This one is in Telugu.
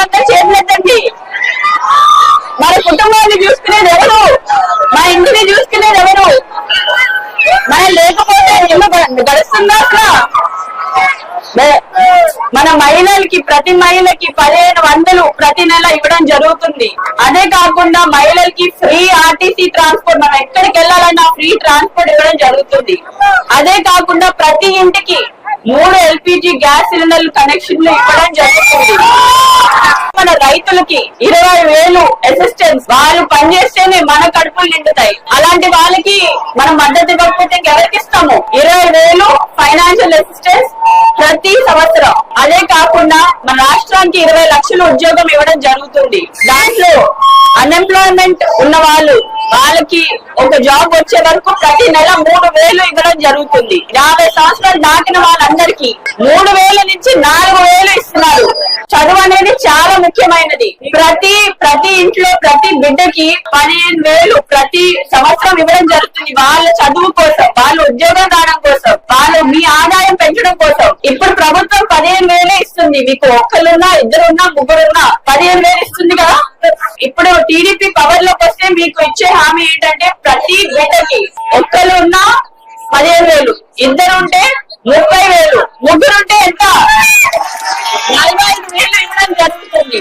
వాళ్ళంతా చేతులెత్తండి. మన కుటుంబాన్ని చూసుకునేది ఎవరు? మన ఇంటిని చూసుకునేది ఎవరు? మనం లేకపోతే గడుస్తుందా అసలు? మన మహిళలకి ప్రతి మహిళకి 1500 ప్రతి నెల ఇవ్వడం జరుగుతుంది. అదే కాకుండా మహిళలకి ఫ్రీ ఆర్టీసీ ట్రాన్స్పోర్ట్, మనం ఎక్కడికి వెళ్ళాలన్నా ఫ్రీ ట్రాన్స్పోర్ట్ ఇవ్వడం జరుగుతుంది. అదే కాకుండా ప్రతి ఇంటికి 3 LPG గ్యాస్ సిలిండర్లు కనెక్షన్లు ఇవ్వడం జరుగుతుంది. మన రైతులకి 20,000 అసిస్టెన్స్, వాళ్ళు పనిచేస్తేనే మన కడుపులు నిండుతాయి. అలాంటి వాళ్ళకి మనం మద్దతు ఇవ్వకపోతే ఎవరికి ఇస్తాము? 20,000 ఫైనాన్షియల్ అసిస్టెన్స్ ప్రతి సంవత్సరం. అదే కాకుండా మన రాష్ట్రానికి 20 లక్షల ఉద్యోగం ఇవ్వడం జరుగుతుంది. దాంట్లో అన్ఎంప్లాయ్మెంట్ ఉన్న వాళ్ళకి ఒక జాబ్ వచ్చే వరకు ప్రతి నెల 3,000 ఇవ్వడం జరుగుతుంది. 50 సంవత్సరాలు దాటిన వాళ్ళందరికీ 3,000 నుంచి 4,000 ఇస్తున్నారు. చదువు అనేది చాలా ముఖ్యమైనది. ప్రతి ఇంట్లో ప్రతి బిడ్డకి 15,000 ప్రతి సంవత్సరం ఇవ్వడం జరుగుతుంది. వాళ్ళ చదువు కోసం, వాళ్ళ ఉద్యోగం రావడం కోసం, వాళ్ళు మీ ఆదాయం పెంచడం కోసం. ఇప్పుడు ప్రభుత్వం 15,000 ఇస్తుంది. మీకు ఒక్కరున్నా, ఇద్దరున్నా, ముగ్గురున్నా 15,000 ఇస్తుంది కదా. ఇప్పుడు టీడీపీ పవర్ లోకి వస్తే మీకు ఇచ్చే హామీ ఏంటంటే ప్రతి బిడ్డకి ఒక్కరున్నా 15,000, ఇద్దరుంటే 30,000, ముగ్గురుంటే ఎంత 45,000 ఇవ్వడం జరుగుతుంది.